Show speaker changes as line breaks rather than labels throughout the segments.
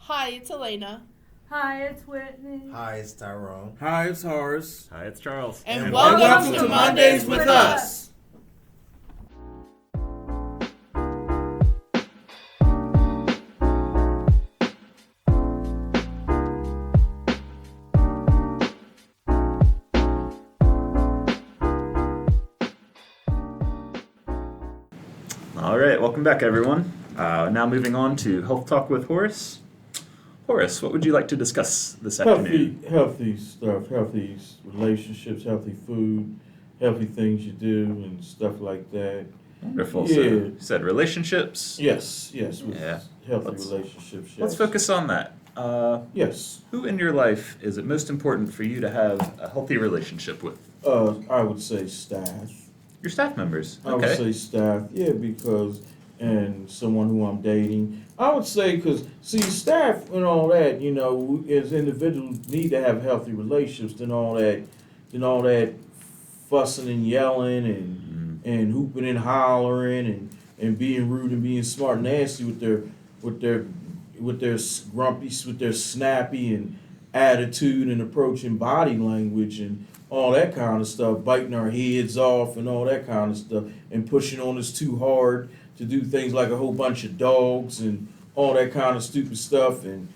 Hi, it's Elena.
Hi, it's Whitney.
Hi, it's Tyrone.
Hi, it's Horace.
Hi, it's Charles.
And welcome to Mondayz with us.
All right, welcome back, everyone. Now moving on to Health Talk with Horace. Horace, what would you like to discuss this afternoon?
Healthy stuff, healthy relationships, healthy food, healthy things you do, and stuff like that.
Wonderful.
Yeah.
So you said relationships.
Yes, with
Yeah.
healthy
Let's-
relationships. Yes.
Let's focus on that.
Yes,
Who in your life is it most important for you to have a healthy relationship with?
I would say staff.
Your staff members.
I would
Okay.
say staff, because, and someone who I'm dating. I would say, because, see, staff and all that, as individuals need to have healthy relationships, then all that fussing and yelling and hooping and hollering and being rude and being smart and nasty with their grumpy, with their snappy and attitude and approach and body language and all that kind of stuff, biting our heads off and all that kind of stuff, and pushing on us too hard to do things like a whole bunch of dogs and all that kind of stupid stuff, and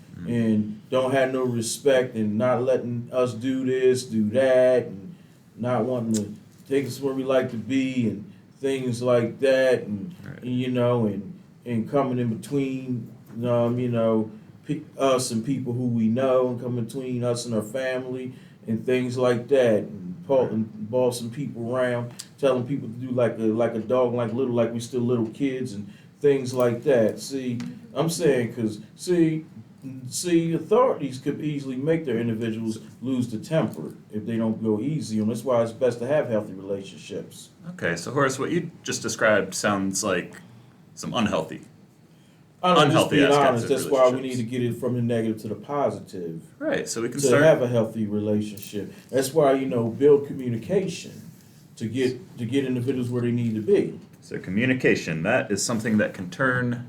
don't have no respect and not letting us do this, do that, and not wanting to take us where we like to be and things like that, and
Right.
and coming in between, us and people who we know, and coming between us and our family and things like that, and bossing people around, telling people to do like a dog, like we still little kids and things like that. See, I'm saying, because see, authorities could easily make their individuals lose the temper if they don't go easy, and that's why it's best to have healthy relationships.
Okay, so Horace, what you just described sounds like some unhealthy.
I'm just
Unhealthy
being
aspects
honest.
of
That's why we need
relationships.
to get it from the negative to the positive.
Right, so we can
To
start.
have a healthy relationship. That's why build communication to get individuals where they need to be.
So communication, that is something that can turn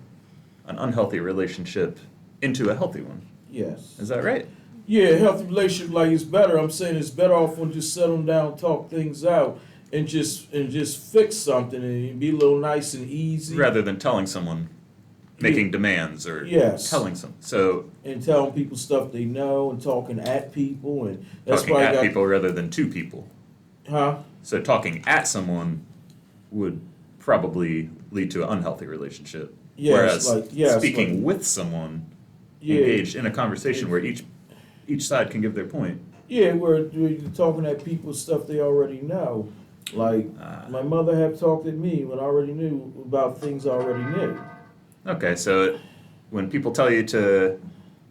an unhealthy relationship into a healthy one.
Yes.
Is that right?
Yeah, healthy relationship, like, it's better. I'm saying it's better off when just settling down, talk things out, and just fix something and be a little nice and easy.
Rather than telling someone, making demands or
Yes.
telling some. So
And telling people stuff they know and talking at people, and that's
talking
why
at people rather than to people.
Huh?
So talking at someone would probably lead to an unhealthy relationship.
Yes,
Whereas speaking with someone,
Yeah.
engaged in a conversation where each side can give their point.
Yeah, where you're talking at people stuff they already know. Like, my mother had talked at me when I already knew about things I already knew.
Okay, so when people tell you to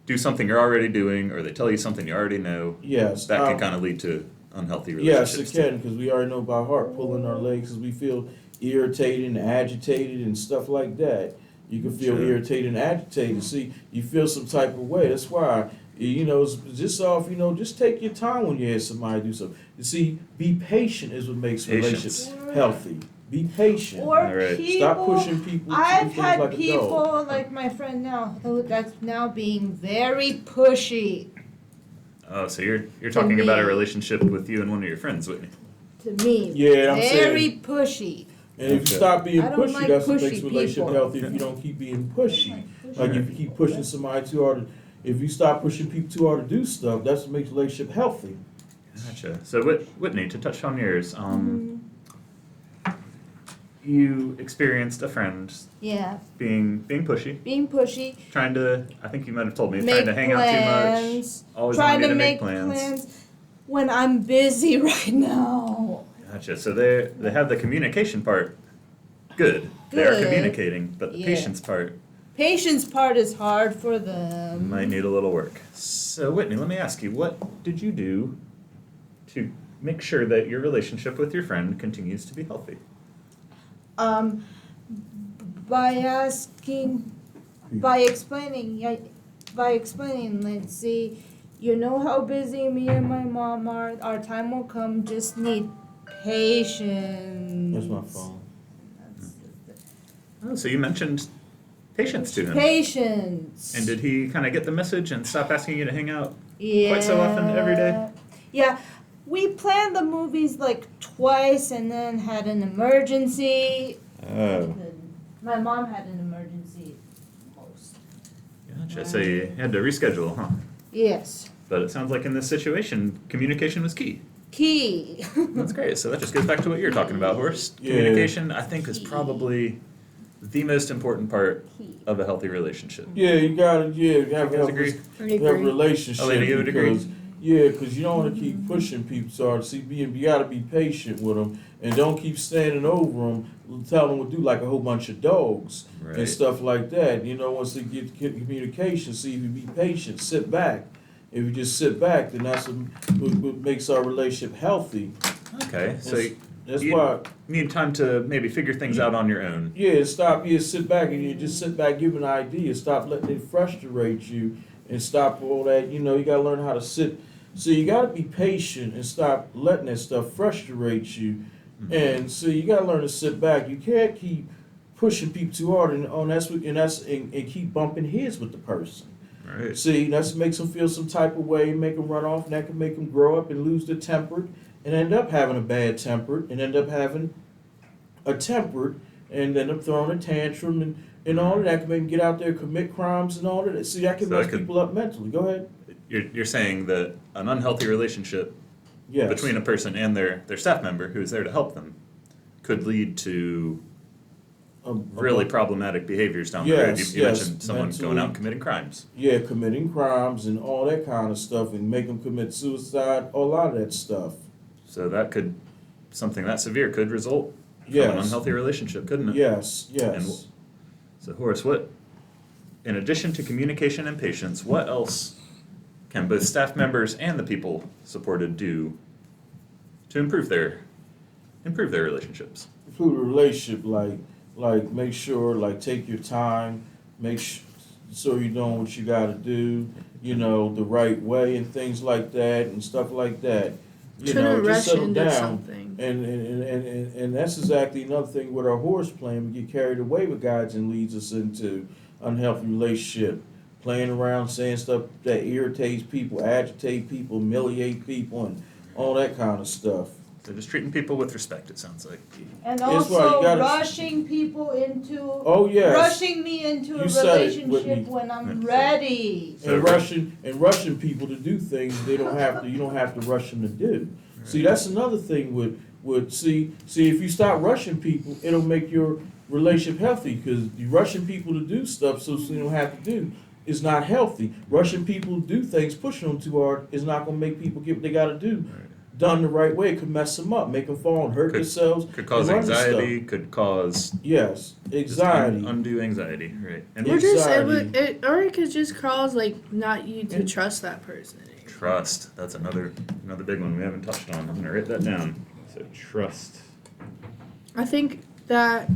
do something you're already doing, or they tell you something you already know,
Yes.
that can kind of lead to unhealthy
Yes,
relationships.
it can, because we already know by heart pulling our legs because we feel irritated and agitated and stuff like that. You can feel
Sure.
irritated and agitated. See, you feel some type of way. That's why, it's just off, just take your time when you hear somebody do something. You see, be patient is what makes relationships healthy. Be patient.
Or
All right.
people.
Stop pushing people to do
I've
things
had
like a
people
dog.
like my friend now that's now being very pushy
Oh, so you're talking about a
me.
relationship with you and one of your friends, Whitney.
to me.
Yeah, I'm
very
saying-
pushy.
And if you
Okay.
stop being
I don't
pushy,
like
that's what
pushy
makes relationship
people.
healthy. If you don't keep being pushy, like if you keep pushing somebody too hard, if you stop pushing people too hard to do stuff, that's what makes relationship healthy.
Gotcha. So Whitney, to touch on yours,
Mm-hmm.
you experienced a friend
Yeah,
being pushy,
being pushy.
trying to. I think you might have told me
Make
trying to hang out too much. Always
Trying
wanting
to
to
make plans when I'm busy right now.
Gotcha. So they have the communication part. Good. They're
Good.
communicating, but the
Yeah.
patience part
Patience part is hard for them.
might need a little work. So Whitney, let me ask you, what did you do to make sure that your relationship with your friend continues to be healthy?
Um, by asking, by explaining, yeah, let's see, you know how busy me and my mom are, our time will come, just need patience.
That's my phone.
Oh, so you mentioned patience to him.
Patience.
And did he kind of get the message and stop asking you to hang out
Yeah.
quite so often every day?
Yeah. We planned the movies like twice and then had an emergency.
Oh.
My mom had an emergency most.
Gotcha. So you had to reschedule, huh?
Yes.
But it sounds like in this situation, communication was key.
Key.
That's great. So that just goes back to what you're talking about, Horst.
Yeah.
Communication, I think, is probably the most important part of a healthy relationship.
Yeah, you gotta have
You guys agree?
have a relationship
Elena, you would agree?
because you don't want to keep pushing people. So you gotta be patient with them and don't keep standing over them, telling them what to do like a whole bunch of dogs
Right.
and stuff like that. Once they get communication, see if you be patient, sit back. If you just sit back, then that's what makes our relationship healthy.
Okay. So
That's
you
why.
need time to maybe figure things out on your own.
Yeah, sit back and you just sit back, give an idea, stop letting it frustrate you, and stop all that. You gotta learn how to sit. So you gotta be patient and stop letting that stuff frustrate you.
Mm-hmm.
And so you gotta learn to sit back. You can't keep pushing people too hard and keep bumping heads with the person.
Right.
See, that makes them feel some type of way, make them run off, and that can make them grow up and lose their temper, and end up having a bad temper, and end up having a temper, and end up throwing a tantrum, and all of that can make them get out there, commit crimes, and all of that. See, that can
So
mess
that could-
people up mentally. Go ahead.
You're saying that an unhealthy relationship
Yes.
between a person and their staff member who's there to help them could lead to really problematic behaviors down the road.
Yes,
You
yes,
mentioned someone
mentally.
going out and committing crimes.
Yeah, committing crimes and all that kind of stuff, and make them commit suicide, a lot of that stuff.
So something that severe could result from
Yes.
an unhealthy relationship, couldn't it?
Yes, yes.
And so Horace, in addition to communication and patience, what else can both staff members and the people supported do to improve their relationships?
Improve the relationship, like make sure, like take your time, so you're doing what you gotta do, the right way and things like that and stuff like that.
Shouldn't
Just
rush
settle
into
down.
something.
And that's exactly another thing with our horse playing. We get carried away with guides and leads us into unhealthy relationship. Playing around, saying stuff that irritates people, agitate people, humiliate people, and all that kind of stuff.
So just treating people with respect, it sounds like.
And
That's why you
also
gotta-
rushing people into
Oh yes.
rushing me into a
You said it, Whitney.
relationship when I'm
Yeah.
ready.
So
And rushing people to do things you don't have to rush them to do. See, that's another thing see if you stop rushing people, it'll make your relationship healthy, because you rushing people to do stuff so you don't have to do is not healthy. Rushing people to do things, pushing them too hard, is not gonna make people get what they gotta do. Done the right way, it could mess them up, make them fall and hurt
Could-
themselves.
Could cause
and run the
anxiety, could cause
Yes,
just
anxiety.
undue anxiety, right? And
Yeah.
Or just
Anxiety.
or it could just cause not you to trust that person anymore.
trust, that's another big one we haven't touched on. I'm gonna write that down. So trust.
I think that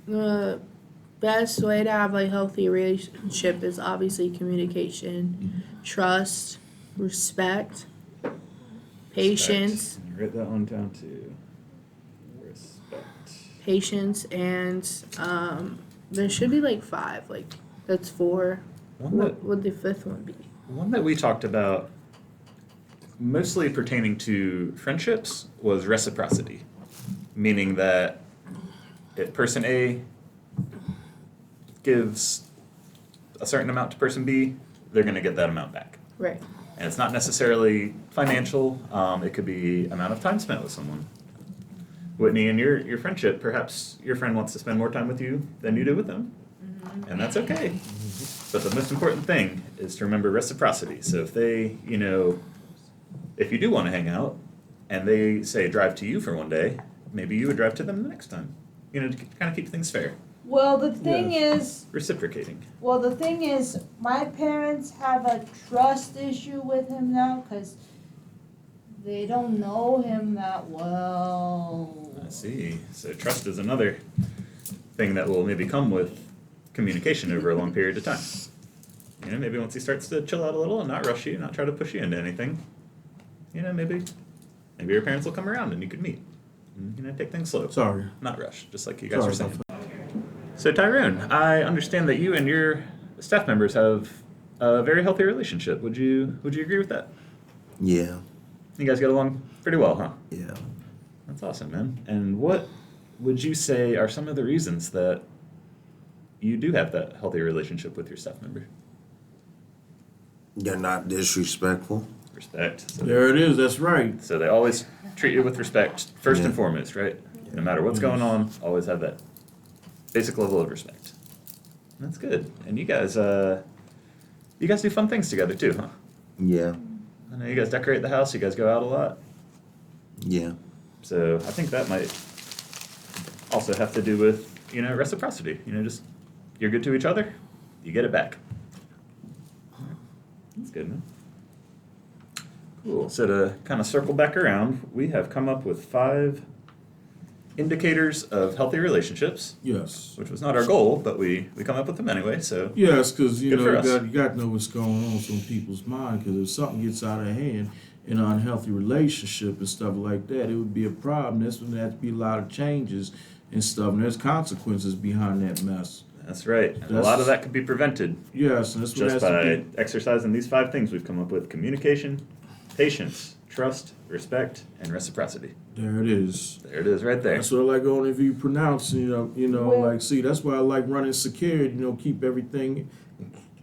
the best way to have a healthy relationship is obviously communication, trust, respect, patience,
Respect. Write that one down too. Respect.
patience, and there should be 5. That's 4.
One
What
that,
would the 5th one be?
one that we talked about, mostly pertaining to friendships, was reciprocity. Meaning that if person A gives a certain amount to person B, they're going to get that amount back.
Right.
And it's not necessarily financial. It could be amount of time spent with someone. Whitney, in your friendship, perhaps your friend wants to spend more time with you than you do with them. And that's okay. But the most important thing is to remember reciprocity. So if they, if you do want to hang out and they say drive to you for one day, maybe you would drive to them the next time. To kind of keep things fair.
Well, the thing is,
Reciprocating.
my parents have a trust issue with him now because they don't know him that well.
I see. So trust is another thing that will maybe come with communication over a long period of time. Maybe once he starts to chill out a little and not rush you, not try to push you into anything, maybe your parents will come around and you could meet. And, take things slow.
Sorry.
Not rush, just like you guys were saying. So Tyrone, I understand that you and your staff members have a very healthy relationship. Would you agree with that?
Yeah.
You guys get along pretty well, huh?
Yeah.
That's awesome, man. And what would you say are some of the reasons that you do have that healthy relationship with your staff member?
You're not disrespectful.
Respect. So,
There it is. That's right.
so they always treat you with respect first and
Yeah.
foremost, right? No matter what's going on, always have that basic level of respect. That's good. And you guys do fun things together too, huh?
Yeah.
I know you guys decorate the house. You guys go out a lot.
Yeah.
So I think that might also have to do with, reciprocity. Just you're good to each other, you get it back. That's good, man. Cool. So to kind of circle back around, we have come up with 5 indicators of healthy relationships,
Yes.
which was not our goal, but we come up with them anyway. So
Yes, because
Good for us.
you got to know what's going on in some people's mind. Because if something gets out of hand in an unhealthy relationship and stuff like that, it would be a problem. That's when there has to be a lot of changes and stuff. And there's consequences behind that mess.
that's right. And a
That's-
lot of that could be prevented
Yes, and that's what
just
has
by
to be.
exercising these 5 things we've come up with: communication, patience, trust, respect, and reciprocity.
There it is.
There it is, right there.
That's what I like on if you pronounce,
Well-
like, see, that's why I like running security, keep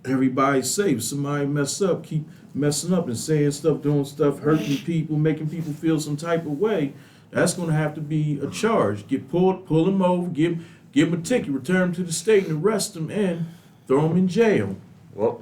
everybody safe. Somebody mess up, keep messing up and saying stuff, doing stuff, hurting people, making people feel some type of way. That's going to have to be a charge. Pull them over, give them a ticket, return them to the state and arrest them and throw them in jail.
Well,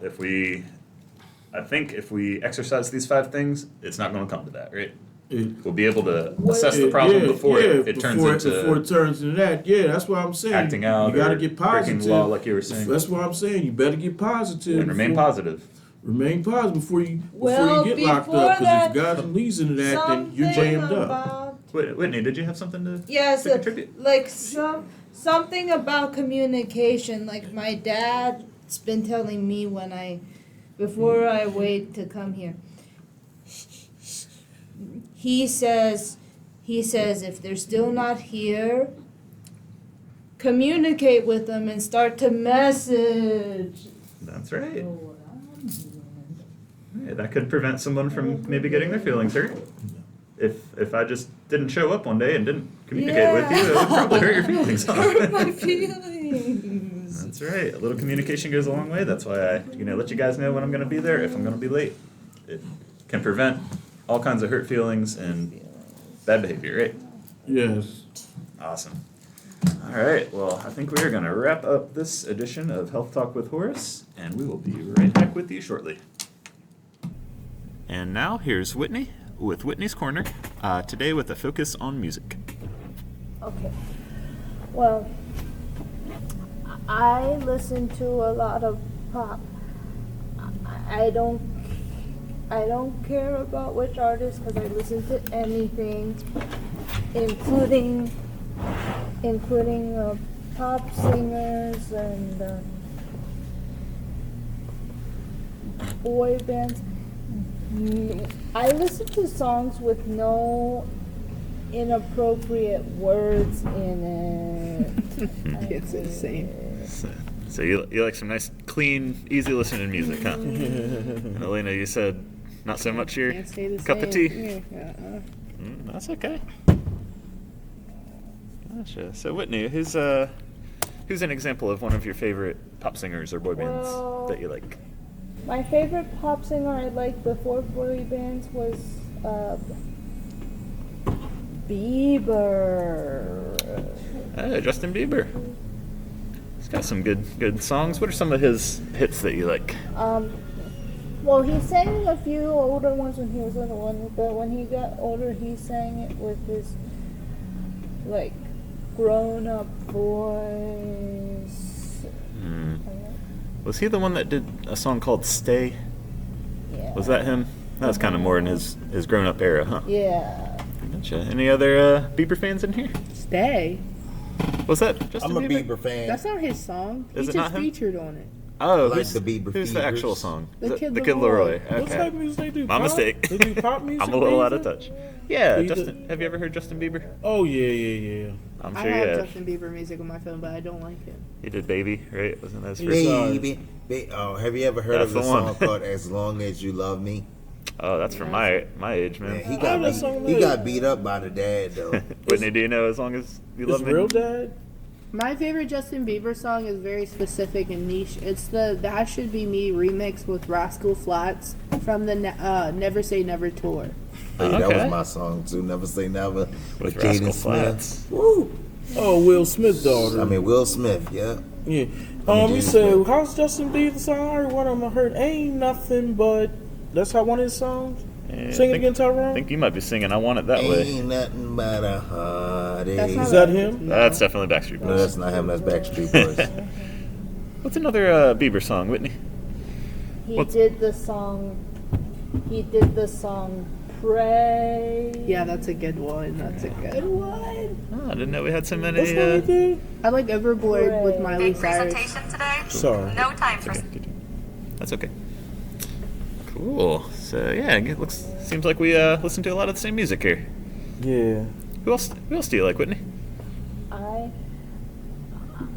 I think if we exercise these 5 things, it's not going to come to that, right? We'll be able to assess the problem before it turns
before
into
it turns into that. Yeah, that's what I'm saying.
acting out
You got to
or
get
breaking
positive.
the law, like you were saying.
That's what I'm saying. You better get positive
And remain
before-
positive.
Remain positive before you
Well,
get locked
before
up. Because
that,
if God leads into that, then you're
something
jammed up.
about
Whitney, did you have something to
yes,
to contribute?
like something about communication. Like my dad's been telling me before I wait to come here. He says if they're still not here, communicate with them and start to message.
That's right.
So what I'm doing.
Yeah, that could prevent someone from maybe getting their feelings hurt. If I just didn't show up one day and didn't communicate with you, it would probably hurt your feelings. Huh?
Hurt my feelings.
That's right. A little communication goes a long way. That's why I, let you guys know when I'm going to be there, if I'm going to be late. It can prevent all kinds of hurt feelings and bad behavior, right?
Yes.
Awesome. All right. Well, I think we are going to wrap up this edition of Health Talk with Horace, and we will be right back with you shortly. And now here's Whitney with Whitney's Corner, today with a focus on music.
Okay. Well, I listen to a lot of pop. I don't care about which artist because I listen to anything, including pop singers and boy bands. I listen to songs with no inappropriate words in it.
It's insane.
So you like some nice, clean, easy listening music, huh? And Elena, you said not so much your
Can't say the
cup of
same.
tea?
Yeah,
That's okay. Gotcha. So Whitney, who's an example of one of your favorite pop singers or boy bands
Well,
that you like?
My favorite pop singer I liked before boy bands was Bieber.
Justin Bieber. He's got some good songs. What are some of his hits that you like?
Well, he sang a few older ones when he was little one, but when he got older, he sang it with his like grown-up voice.
Was he the one that did a song called "Stay"?
Yeah.
Was that him? That was kind of more in his grown-up era, huh?
Yeah.
Gotcha. Any other Bieber fans in here?
Stay.
Was that Justin
I'm a
Bieber?
Bieber fan.
That's not his song.
Is
He
it not
just
him?
featured on it.
Oh,
Like
who's
the Bieber
who's the actual
Fevers.
song?
The Kid
Kid
Laroi.
Laroi.
What type
Okay.
of music they do?
My
pop?
mistake.
They do pop music.
I'm a little out of
music?
touch. Yeah,
He
Justin.
did-
Have you ever heard Justin Bieber?
Oh yeah.
I'm
I
sure you
have
have.
Justin Bieber music on my phone, but I don't like it.
He did Baby, right? Wasn't that his first?
Baby, oh, have you ever heard
That's
of the
the one.
song called "As Long as You Love Me"?
Oh, that's from my age, man.
Man, he
Oh,
got
that song
beat, he
is-
got beat up by the dad though.
Whitney, do you know As Long as You
It's
Love Me?
real dad.
My favorite Justin Bieber song is very specific and niche. It's the That Should Be Me remix with Rascal Flatts from the Never Say Never tour.
Hey, that
Okay.
was my song too. Never Say Never
With
Jaden
Rascal
Smith.
Flatts.
Woo!
Oh, Will Smith's daughter.
I mean Will Smith. Yeah.
Yeah.
Jaden
You said,
Smith.
how's Justin Bieber song? I heard one of them. I heard Ain't Nothing But. That's how one of his songs?
Yeah,
Sing it
I
again, Tyrone.
I think you might be singing I Want It That Way.
Ain't nothing but a heartache.
That's not
Is that
right.
him?
No.
That's definitely Backstreet
No,
Boys.
that's not him. That's Backstreet Boys.
What's another Bieber song, Whitney?
He
What's-
did the song. He did the song "Pray."
Yeah, that's a good one. That's a good one.
Oh, I didn't know we had so many.
What's one he did?
I like Overboard with Miley
Big
Cyrus.
presentation today.
Sorry.
No time for.
Okay, good. That's okay. Cool. So yeah, it seems like we listen to a lot of the same music here.
Yeah.
Who else do you like, Whitney?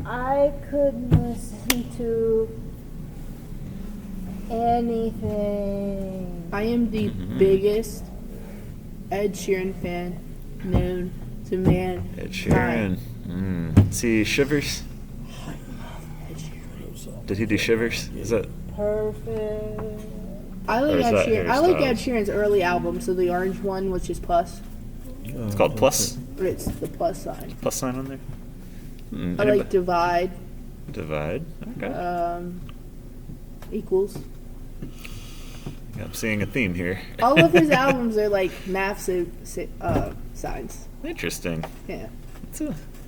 I could listen to anything.
I am the biggest Ed Sheeran fan known to man.
Ed Sheeran. See Shivers.
Ed Sheeran.
Did he do Shivers? Is that?
Perfect.
I
Or
like
is
Ed
that
Sheeran.
Harry
I like Ed
Styles?
Sheeran's early album, so the orange one, which is plus.
It's called Plus.
Or it's the plus sign.
Plus sign on there.
I like Divide.
Divide. Okay.
Equals.
I'm seeing a theme here.
All of his albums are like math signs.
Interesting.
Yeah.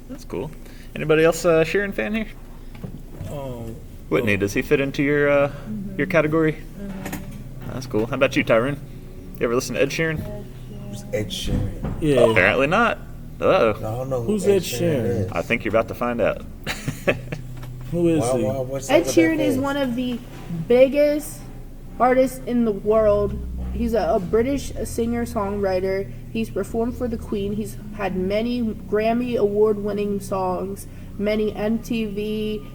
That's cool. Anybody else Sheeran fan here? Whitney, does he fit into your category? That's cool. How about you, Tyrone? You ever listen to Ed Sheeran?
Who's Ed Sheeran?
Yeah.
Apparently not.
I
Uh-oh.
don't know
Who's
who
Ed Sheeran?
I think you're about to find out.
Who is
Why,
he?
what's up
Ed
with that
Sheeran is
face?
one of the biggest artists in the world. He's a British singer-songwriter. He's performed for the Queen. He's had many Grammy award-winning songs, many MTV,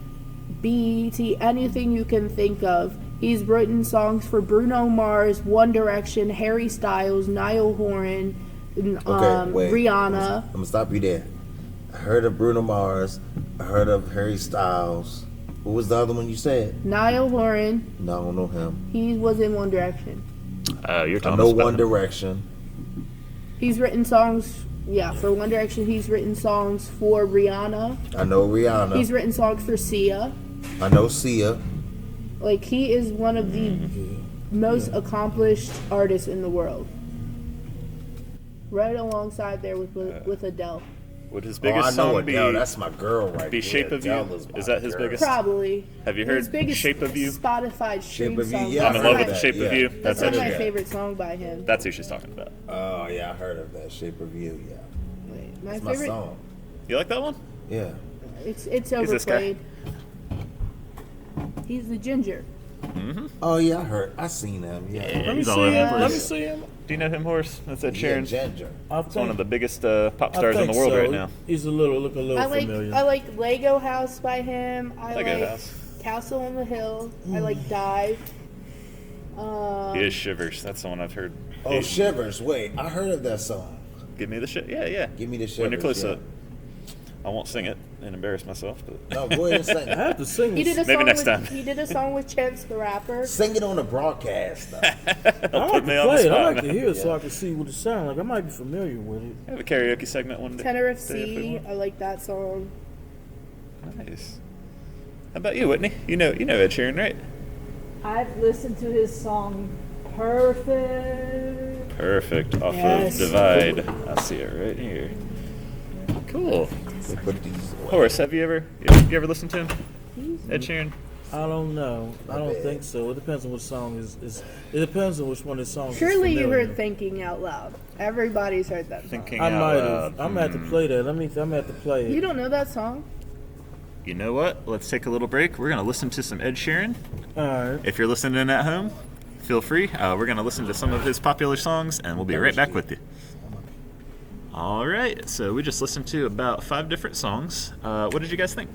BET, anything you can think of. He's written songs for Bruno Mars, One Direction, Harry Styles, Niall Horan,
Okay, wait.
Rihanna.
I'm gonna stop you there. I heard of Bruno Mars. I heard of Harry Styles. Who was the other one you said?
Niall Horan,
No, I don't know him.
he was in One Direction.
You're
I
telling
know
us about
One
him.
Direction.
He's written songs, for One Direction. He's written songs for Rihanna.
I know Rihanna.
He's written songs for Sia.
I know Sia.
Like, he is one of the most accomplished artists in the world. Right alongside there with Adele.
Would his
Oh,
biggest
I know
song be
Adele. That's my girl right
be
there.
Shape of You?
Adele
Is
my
that his
girl.
biggest?
Probably.
Have you
His
heard
biggest
Shape of You?
Spotify stream
Shape of You,
song.
yeah,
I'm in
I
love
heard
with
that,
Shape of
yeah.
You.
That's
That's
one of
Ed
my
Sheeran.
favorite songs by him.
That's who she's talking about.
Oh yeah, I heard of that. Shape of You. Yeah,
Wait, my
that's my
favorite.
song.
You like that one?
Yeah.
It's
this guy?
overplayed. He's the ginger.
Oh yeah, I heard. I seen him. Yeah.
Let me
He's
see
all over the
him. Let me
place.
see him.
Do you know him, Horace? That's Ed
Yeah,
Sheeran.
Ginger.
It's
It's one of the biggest pop stars in the world right now.
He's look a little
I like
familiar.
Lego House by him. I
Lego
like
House.
Castle on the Hill. I like Dive.
He is Shivers. That's the one I've heard.
Oh,
Hey,
Shivers. Wait, I heard of that song.
Give me the shit. Yeah.
Give me the Shivers.
When you're close
yeah.
to it. I won't sing it and embarrass myself, but
No, go ahead and sing
I
it.
have to sing
He
this.
did a
Maybe
song
next
with,
time.
He did a song with Chance the Rapper.
Sing it on the broadcast. Though.
I like
put
to
me on the
play it.
spot,
I like to
man.
hear it so I can see what it sounds like. I might be familiar with it.
I have a karaoke segment one day.
Tenor of
day if we
C.
want.
I like that song.
Nice. How about you, Whitney? You know Ed Sheeran, right?
I've listened to his song "Perfect."
Perfect. Off
Yes.
of Divide. I see it right here. Cool.
They put these away.
Horace, have you ever listened to him? Ed Sheeran?
I don't know. I don't
bad.
think so. It depends on which song is. It depends on which one his song is.
Surely you
familiar.
heard Thinking Out Loud. Everybody's heard that song.
Thinking
I
out
might
loud.
have. I'm gonna have to play that. I'm gonna have to play it.
You don't know that song?
you know what? Let's take a little break. We're going to listen to some Ed Sheeran.
Alright.
If you're listening at home, feel free. We're going to listen to some of his popular songs, and we'll be right back with you. All right, so we just listened to about 5 different songs. What did you guys think?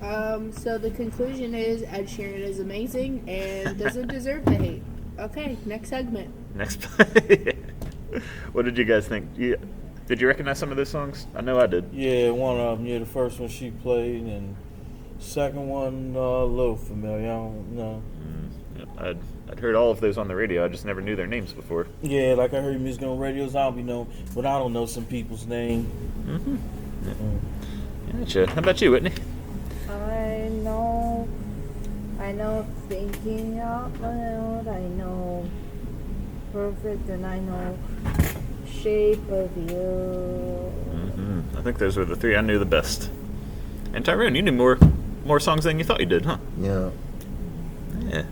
So the conclusion is Ed Sheeran is amazing and doesn't deserve the hate. Okay, next segment.
Next. What did you guys think? Did you recognize some of those songs? I know I did.
Yeah, one of them. Yeah, the first one she played, and second one a little familiar. I don't know.
Yep, I'd heard all of those on the radio. I just never knew their names before.
Yeah, like I heard music on radios. I don't be know, but I don't know some people's name.
Gotcha. How about you, Whitney?
I know thinking out loud, I know perfect, and I know shape of you.
I think those were the 3 I knew the best. And Tyrone, you knew more songs than you thought you did, huh?
Yeah.
Yeah.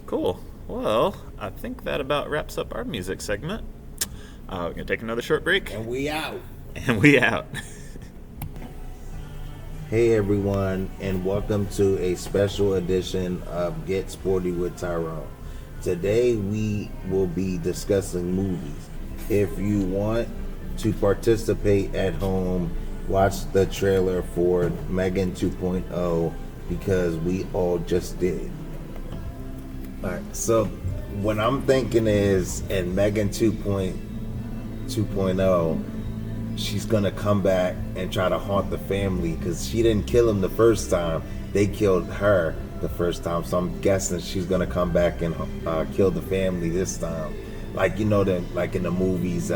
Cool. Well, I think that about wraps up our music segment. We're going to take another short break.
And we out.
And we out.
Hey everyone, and welcome to a special edition of Get Sporty with Tyrone. Today we will be discussing movies. If you want to participate at home, watch the trailer for Megan 2.0 because we all just did. Alright, so what I'm thinking is in Megan 2.0, she's gonna come back and try to haunt the family because she didn't kill him the first time. They killed her the first time, so I'm guessing she's gonna come back and kill the family this time. Like like in the movies,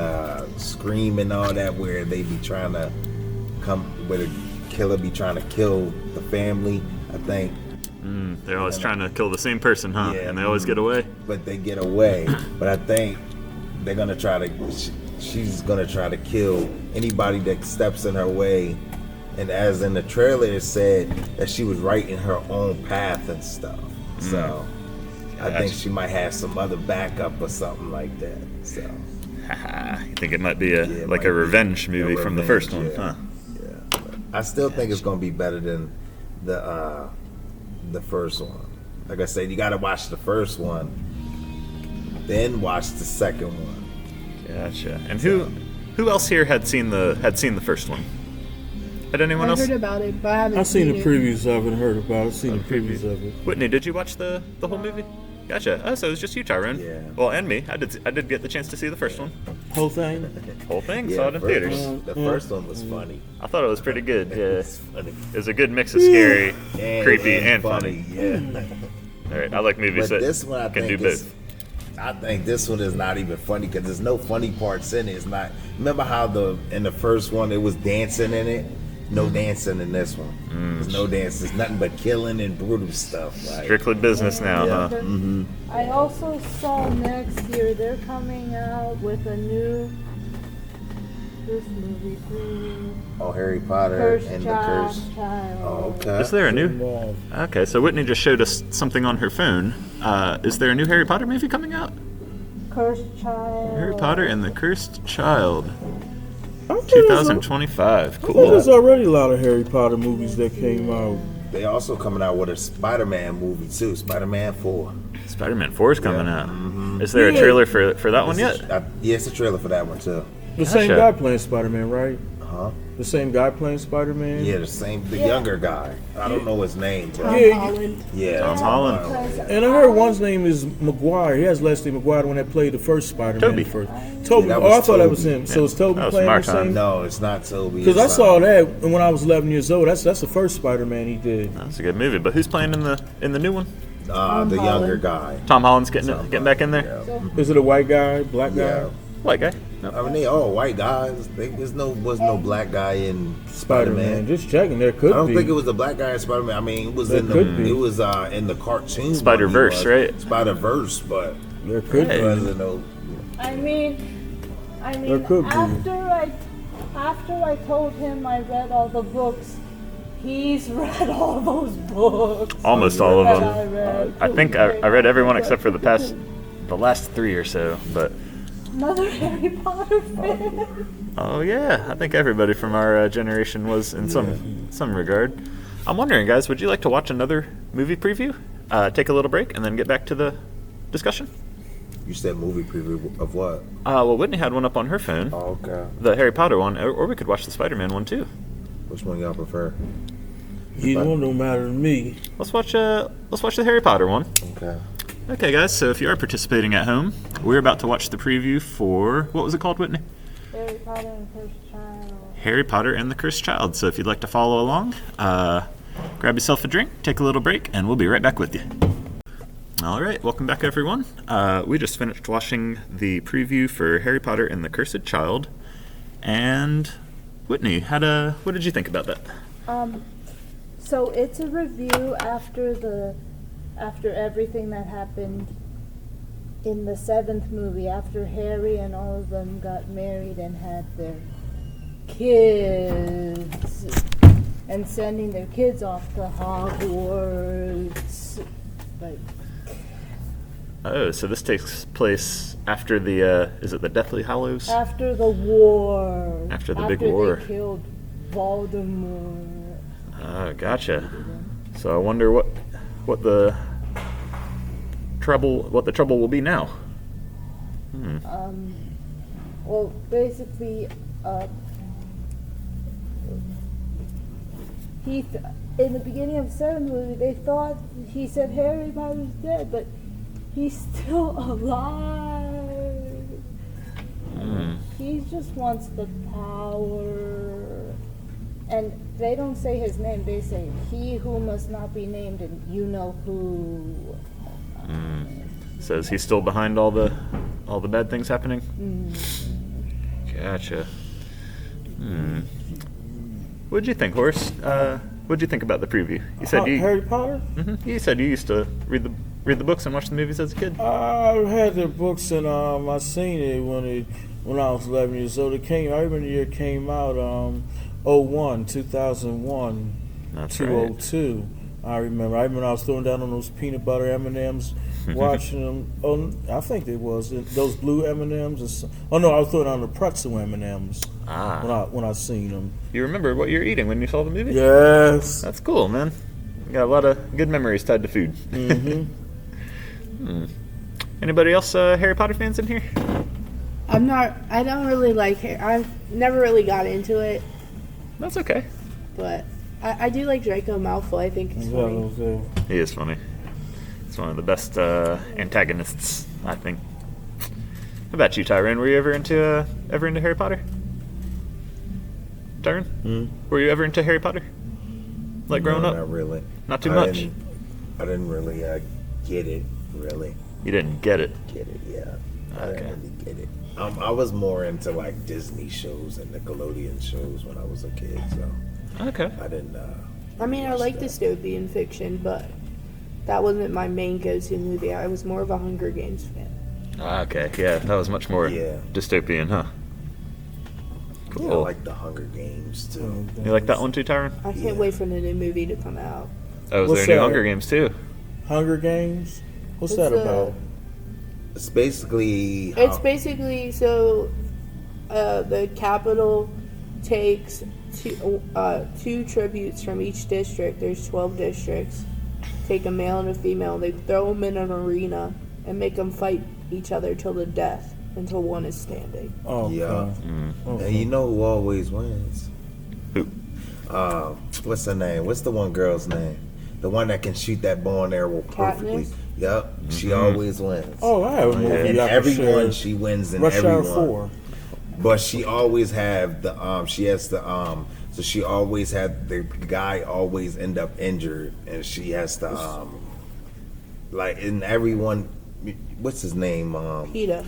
Scream and all that, where they be trying to where the killer be trying to kill the family. I think
They're always trying to kill the same person, huh?
Yeah.
And they always get away.
But they get away. But I think they're gonna try to. She's gonna try to kill anybody that steps in her way. And as in the trailer, it said that she was right in her own path and stuff. So I think she might have some other backup or something like that. So
You think it might be a revenge movie from the first one, huh?
Yeah. But I still think it's gonna be better than the first one. Like I said, you gotta watch the first one, then watch the second one.
Gotcha. And who else here had seen the first one? Had anyone
I
else?
heard about it, but I haven't
I've seen the
it.
previews of it, heard about it. I've seen the previews of it.
Whitney, did you watch the whole movie? Gotcha. Oh, so it was just you, Tyrone.
Yeah.
Well, and me. I did get the chance to see the first one.
Whole thing?
Whole thing.
Yeah,
saw it in theaters.
The first one was funny.
I thought it was pretty good. Yeah.
It's funny.
It was a good mix of scary, creepy, and funny.
Yeah.
All right. I like movies
But
that
this one I
can
think
do
is.
both.
I think this one is not even funny because there's no funny parts in it. It's not. Remember how in the first one it was dancing in it? No dancing in this one. There's no dance. It's nothing but killing and brutal stuff. Like,
Strictly business now,
Yeah.
huh?
I also saw next year they're coming out with a new this movie too.
oh, Harry Potter
Cursed
and
Child.
the Curse. Oh, okay.
Is there a new?
Involved.
Okay, so Whitney just showed us something on her phone. Is there a new Harry Potter movie coming out?
Cursed Child.
Harry Potter and the Cursed Child,
I think there's
2025.
Cool. There's
Cool.
already a lot of Harry Potter movies that came out.
They also coming out with a Spider-Man movie too. Spider-Man 4.
Spider-Man 4 is coming
Yeah.
out. Is there a
Yeah.
trailer for that one yet?
Yeah, it's a trailer for that one too.
The same
Gotcha.
guy playing Spider-Man, right?
Huh?
The same guy playing Spider-Man?
Yeah, the younger guy. I don't know his name. But
Tom
Yeah.
Holland.
yeah,
Tom Holland.
And I heard one's name is Maguire. He has Leslie Maguire, the one that played the first Spider-Man.
Toby.
Toby.
Yeah, that
Oh, I
was
thought that was
Toby.
him. So is Toby
That was
playing
from our
the
time.
same?
No, it's not Toby.
Because I
It's,
saw that when I was 11 years old. That's the first Spider-Man he did.
That's a good movie. But who's playing in the new one?
the younger guy.
Tom Holland's getting back in there.
Yeah.
Is it a white guy, black guy?
Yeah.
White guy. No.
I mean, they all white guys. Was no black guy in
Spider-Man.
Spider-Man.
Just checking. There could
I don't
be.
think it was a black guy in Spider-Man. I mean, it was
There
in
could be.
it was in the cartoon.
Spider-Verse,
one he was.
right?
Spider-Verse, but
There could
it
be.
wasn't no.
I mean,
There could be.
after I told him I read all the books, he's read all those books.
Almost all of
that
them.
I read.
I think I read everyone except for the last 3 or so. But
Another Harry Potter fan.
oh yeah, I think everybody from our generation was in some regard. I'm wondering, guys, would you like to watch another movie preview? Take a little break and then get back to the discussion?
You said movie preview of what?
Well, Whitney had one up on her phone,
Oh, okay.
the Harry Potter one, or we could watch the Spider-Man one too.
Which one y'all prefer?
Either one don't matter to me.
Let's watch the Harry Potter one.
Okay.
Okay, guys. So if you are participating at home, we're about to watch the preview for what was it called, Whitney?
Harry Potter and the Cursed Child.
Harry Potter and the Cursed Child. So if you'd like to follow along, grab yourself a drink, take a little break, and we'll be right back with you. All right, welcome back, everyone. We just finished watching the preview for Harry Potter and the Cursed Child, and Whitney, what did you think about that?
So it's a review after everything that happened in the 7th movie, after Harry and all of them got married and had their kids, and sending their kids off to Hogwarts. Like,
Oh, so this takes place after the, is it the Deathly Hallows?
after the war.
After the big war.
They killed Voldemort.
Oh, gotcha. So I wonder what the trouble will be now.
Well, basically, in the beginning of the 7th movie, he said Harry Potter's dead, but he's still alive. He just wants the power. And they don't say his name, they say, he who must not be named, and you know who.
Says he's still behind all the bad things happening. Gotcha. What'd you think, Horace? What'd you think about the preview? You said
Harry Potter?
You said you used to read the books and watch the movies as a kid.
I had the books and I seen it when I was 11 years old. I remember the year it came out, 2001,
That's
202. I remember I was throwing down on those peanut butter M&Ms, watching them. Oh, I think it was those blue M&Ms. Oh no, I was throwing down the pretzel M&Ms when I seen them.
You remember what you're eating when you saw the movie?
Yes.
That's cool, man. You got a lot of good memories tied to food. Anybody else Harry Potter fans in here?
I don't really like Harry. I've never really got into it,
That's okay.
but I do like Draco Malfoy. I think he's funny.
He is funny. He's one of the best antagonists, I think. How about you, Tyron? Were you ever into Harry Potter? Tyron? Were you ever into Harry Potter? Like growing up?
Not really.
Not too much?
I didn't really get it, really.
You didn't get it?
Get it, yeah. I
Okay.
didn't really get it. I was more into like Disney shows and Nickelodeon shows when I was a kid, so
Okay.
I didn't.
I mean, I like dystopian fiction, but that wasn't my main go-to movie. I was more of a Hunger Games fan.
Okay, yeah, that was much more
Yeah.
dystopian, huh? Cool.
I like the Hunger Games too.
You like that one too, Tyron?
I can't wait for the new movie to come out.
Oh, was
What's
there a new
that?
Hunger Games too?
Hunger Games? What's
It's
that about?
It's basically.
It's basically the Capitol takes two tributes from each district. There's 12 districts. Take a male and a female. They throw them in an arena and make them fight each other till the death, until one is standing.
Oh,
Yeah.
okay.
And you know who always wins?
Who?
What's her name? What's the one girl's name? The one that can shoot that bow and arrow perfectly.
Katniss?
Yep. She always wins.
Oh, I have a movie.
And
I can
everyone
share.
she wins in
Rush Hour
everyone.
4.
But she always have the she has the so she always had the guy always end up injured, and she has to like in everyone. What's his name?
PETA.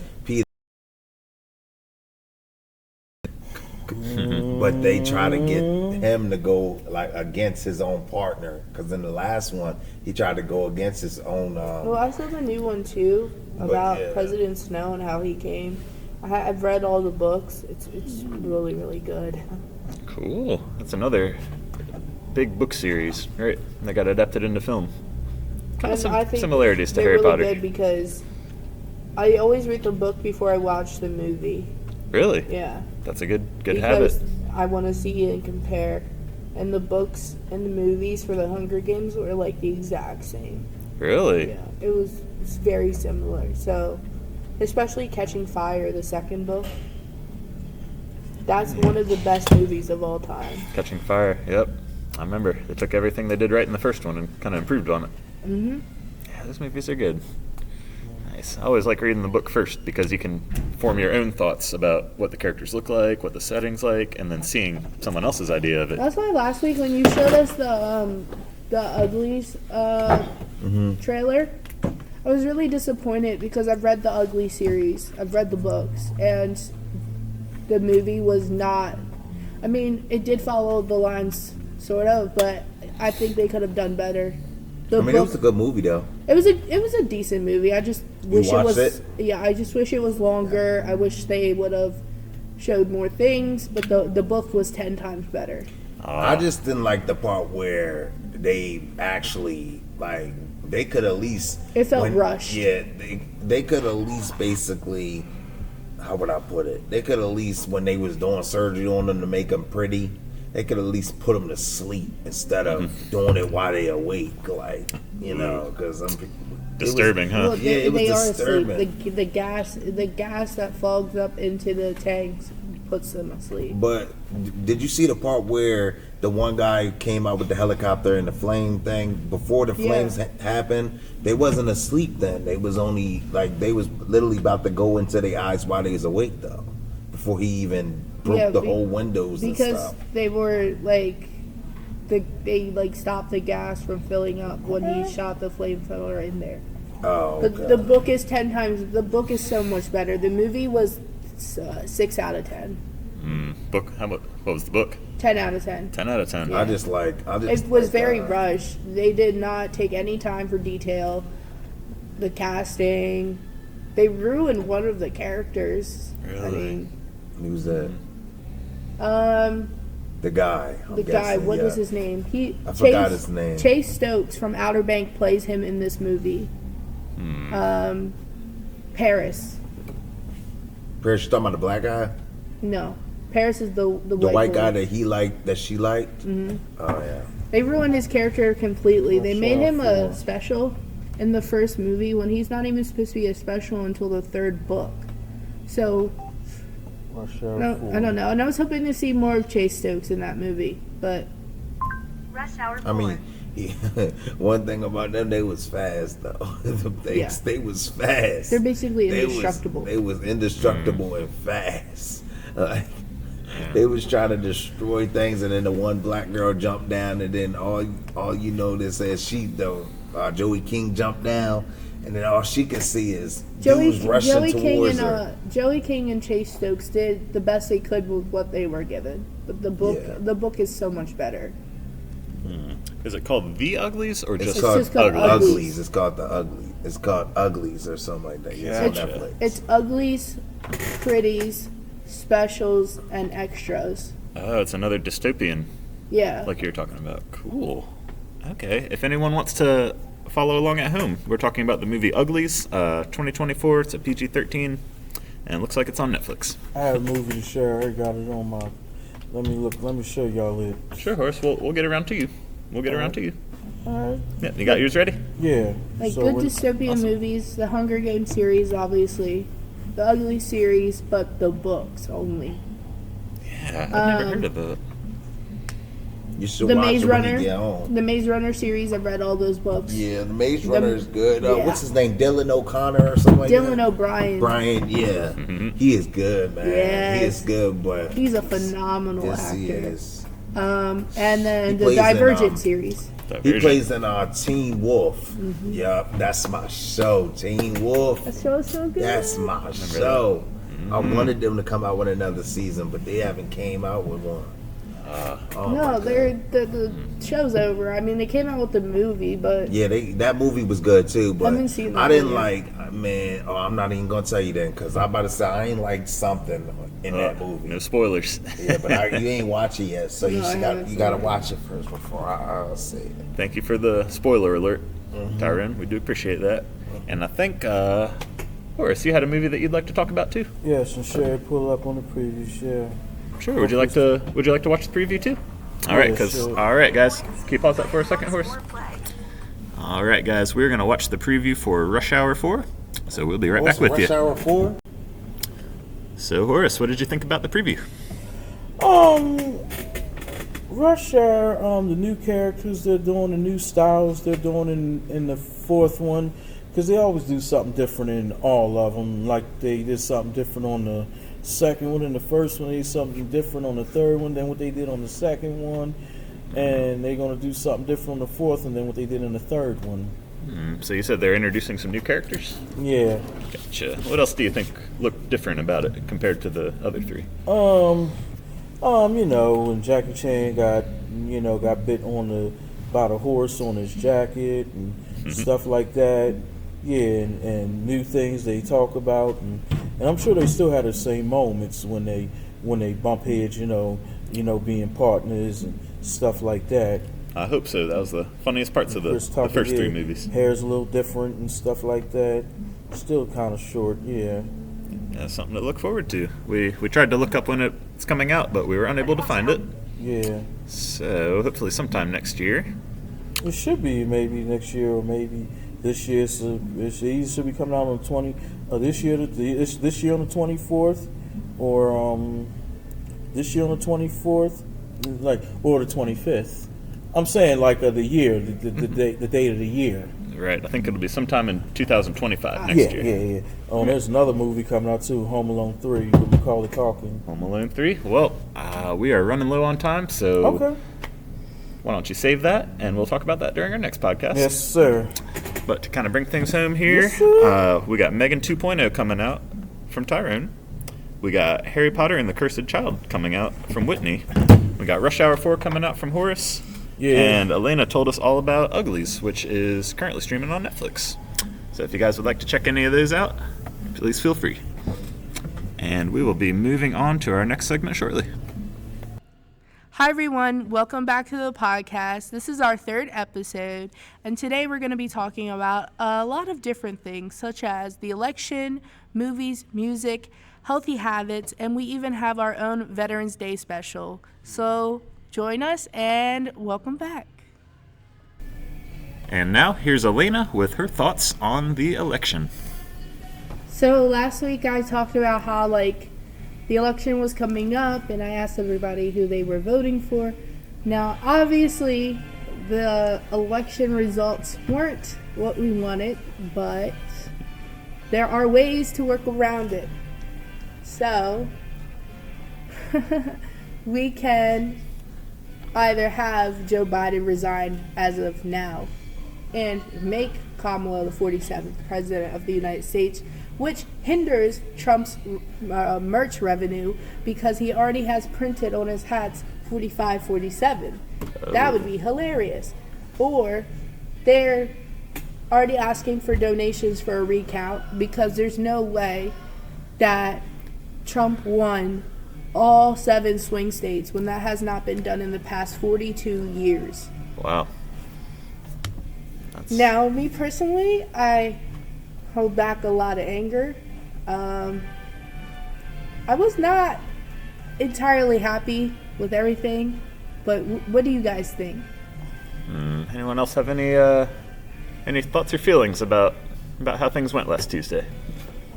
But they try to get him to go like against his own partner, because in the last one he tried to go against his own.
Well, I saw the new one too about
yeah.
President Snow and how he came. I've read all the books. It's really, really good.
Cool. That's another big book series, right? That got adapted into film. Kind of
And I
some
think
similarities to
they're
Harry
really
Potter.
good because I always read the book before I watch the movie.
Really?
Yeah.
That's a good
Because
habit.
I want to see and compare and the books and the movies for the Hunger Games were like the exact same.
Really?
Yeah, it's very similar. So, especially Catching Fire, the second book. That's one of the best movies of all time.
Catching Fire. Yep. I remember they took everything they did right in the first one and kind of improved on it.
Mhm.
Yeah, those movies are good. Nice. I always like reading the book first because you can form your own thoughts about what the characters look like, what the setting's like, and then seeing someone else's idea of it.
That's why last week when you showed us the Uglies trailer, I was really disappointed because I've read the Ugly series, I've read the books, and the movie was not. I mean, it did follow the lines, sort of, but I think they could have done better.
I mean, it was a good movie though.
It was a decent movie. I just wish it
watched
was.
it?
Yeah, I just wish it was longer. I wish they would have showed more things, but the book was 10 times better.
I just didn't like the part where they actually like they could at least.
It felt rushed.
Yeah, they could at least basically. How would I put it? They could at least when they was doing surgery on them to make them pretty. They could at least put them to sleep instead of doing it while they awake, like because
Disturbing, huh?
Well,
Yeah, it was
they are
disturbing.
asleep. The gas that fogs up into the tanks puts them asleep.
But did you see the part where the one guy came out with the helicopter and the flame thing before the flames happened? They wasn't asleep then. They was only like they was literally about to go into their eyes while they was awake though, before he even broke the whole windows and
because
stuff.
they were like they like stopped the gas from filling up when he shot the flamethrower in there.
Oh,
But
okay.
the book is 10 times. The book is so much better. The movie was 6 out of 10.
Book. What was the book?
10 out of 10.
10 out of 10.
I just
It was very rushed. They did not take any time for detail. The casting, they ruined one of the characters. I
Really?
mean,
Who's that? The guy. I'm
the guy.
guessing,
What
yeah.
was his name?
I forgot his name.
Chase Stokes from Outer Bank plays him in this movie. Paris.
Paris, you talking about the black guy?
No, Paris is the
White
boy.
guy that she liked? Mm-hmm. Oh, yeah.
They ruined his character completely. They made him a
Sure.
special in the first movie when he's not even supposed to be a special until the third book. So, no, I don't know. And I was hoping to see more of Chase Stokes in that movie, but
Rush Hour 4.
I mean, one thing about them, they was fast though. They was fast.
they're basically
They was-
indestructible.
They was indestructible and fast. They was trying to destroy things, and then the one black girl jumped down, and then all you know that says Joey King jumped down, and then all she could see is dudes rushing towards her.
Joey King and Chase Stokes did the best they could with what they were given. But the book is so much better.
Is it called The Uglies or
It's
just
called
just called
Uglies.
Uglies.
It's called the Ugly. It's called Uglies or something like that. Yeah, it's on
Gotcha.
Netflix.
It's uglies, pretties, specials, and extras.
Oh, it's another dystopian
Yeah.
like you were talking about. Cool. Okay. If anyone wants to follow along at home, we're talking about the movie Uglies, 2024. It's a PG-13, and it looks like it's on Netflix.
I had a movie to share. I got it on my. Let me show y'all it.
Sure, Horace. We'll get around to you. We'll get around to you.
All right.
Yeah, you got yours ready?
Yeah.
Like
so
good
when-
dystopian
awesome.
movies, the Hunger Games series, obviously, the Ugly series, but the books only.
Yeah, I've never heard of that.
You should
The
watch
Maze
it when
Runner,
you get home.
the Maze Runner series. I've read all those books.
Yeah, the Maze Runner is good.
yeah.
What's his name? Dylan O'Connor or something like that?
Dylan O'Brien.
Brian, yeah. He is good, man. He
Yes.
is good, but
He's a phenomenal
yes, he
actor.
is.
And then
He
the
plays in,
Divergent series.
He plays in Teen Wolf. Yup, that's my show. Teen Wolf.
That show is so good.
That's my show. I wanted them to come out with another season, but they haven't came out with one. Oh my
No,
God.
the show's over. I mean, they came out with the movie, but
Yeah, that movie was good too, but
haven't seen that
I didn't
one
like, man. Oh, I'm not even gonna tell you then, cause I'm about to say I ain't like something in that movie.
No spoilers.
Yeah, but you ain't watch it yet, so
No, I haven't
you gotta
seen it.
watch it first before I'll say it.
Thank you for the spoiler alert, Tyron. We do appreciate that. And I think, Horace, you had a movie that you'd like to talk about too?
Yes, and Sherry pull up on the preview. Share.
Sure. Would you like to watch the preview too? All right,
Yeah, sure.
all right, guys, can you pause that for a second, Horse?
Foreplay.
All right, guys, we're gonna watch the preview for Rush Hour 4. So we'll be right back with
Rush
you.
Hour 4?
So, Horace, what did you think about the preview?
Rush Hour, the new characters they're doing, the new styles they're doing in the fourth one, because they always do something different in all of them. Like they did something different on the second one, and the first one they did something different on the third one than what they did on the second one, and they're gonna do something different on the fourth one than what they did in the third one.
So you said they're introducing some new characters?
Yeah.
Gotcha. What else do you think looked different about it compared to the other three?
When Jackie Chan got bit by the horse on his jacket and stuff like that. Yeah, and new things they talk about, and I'm sure they still had the same moments when they bump heads, being partners and stuff like that.
I hope so. That was the funniest parts of the
Chris Tucker,
first
yeah,
three movies.
Hair's a little different and stuff like that. Still kind of short, yeah.
Yeah, something to look forward to. We tried to look up when it's coming out, but we were unable to find it.
Yeah.
So hopefully sometime next year.
It should be maybe next year or maybe this year. So it either should be coming out on the this year on the 24th, or this year on the 24th, or the 25th. I'm saying the year, the date of the year.
Right. I think it'll be sometime in 2025 next year.
Yeah. Oh, and there's another movie coming out too, Home Alone 3. With Macaulay Culkin.
Home Alone 3. Well, we are running low on time, so
Okay.
why don't you save that, and we'll talk about that during our next podcast.
Yes, sir.
But to kind of bring things home here,
Yes, sir.
we got Megan 2.0 coming out from Tyrone. We got Harry Potter and the Cursed Child coming out from Whitney. We got Rush Hour 4 coming out from Horace.
Yeah.
And Elena told us all about Uglies, which is currently streaming on Netflix. So if you guys would like to check any of those out, please feel free. And we will be moving on to our next segment shortly.
Hi everyone, welcome back to the podcast. This is our third episode, and today we're going to be talking about a lot of different things, such as the election, movies, music, healthy habits, and we even have our own Veterans Day special. So join us and welcome back.
And now here's Elena with her thoughts on the election.
So last week I talked about how the election was coming up, and I asked everybody who they were voting for. Now obviously the election results weren't what we wanted, but there are ways to work around it. So we can either have Joe Biden resign as of now and make Kamala the 47th president of the United States, which hinders Trump's merch revenue because he already has printed on his hats 45-47. That would be hilarious. Or they're already asking for donations for a recount because there's no way that Trump won all 7 swing states when that has not been done in the past 42 years.
Wow.
Now, me personally, I hold back a lot of anger. I was not entirely happy with everything, but what do you guys think?
Anyone else have any thoughts or feelings about how things went last Tuesday?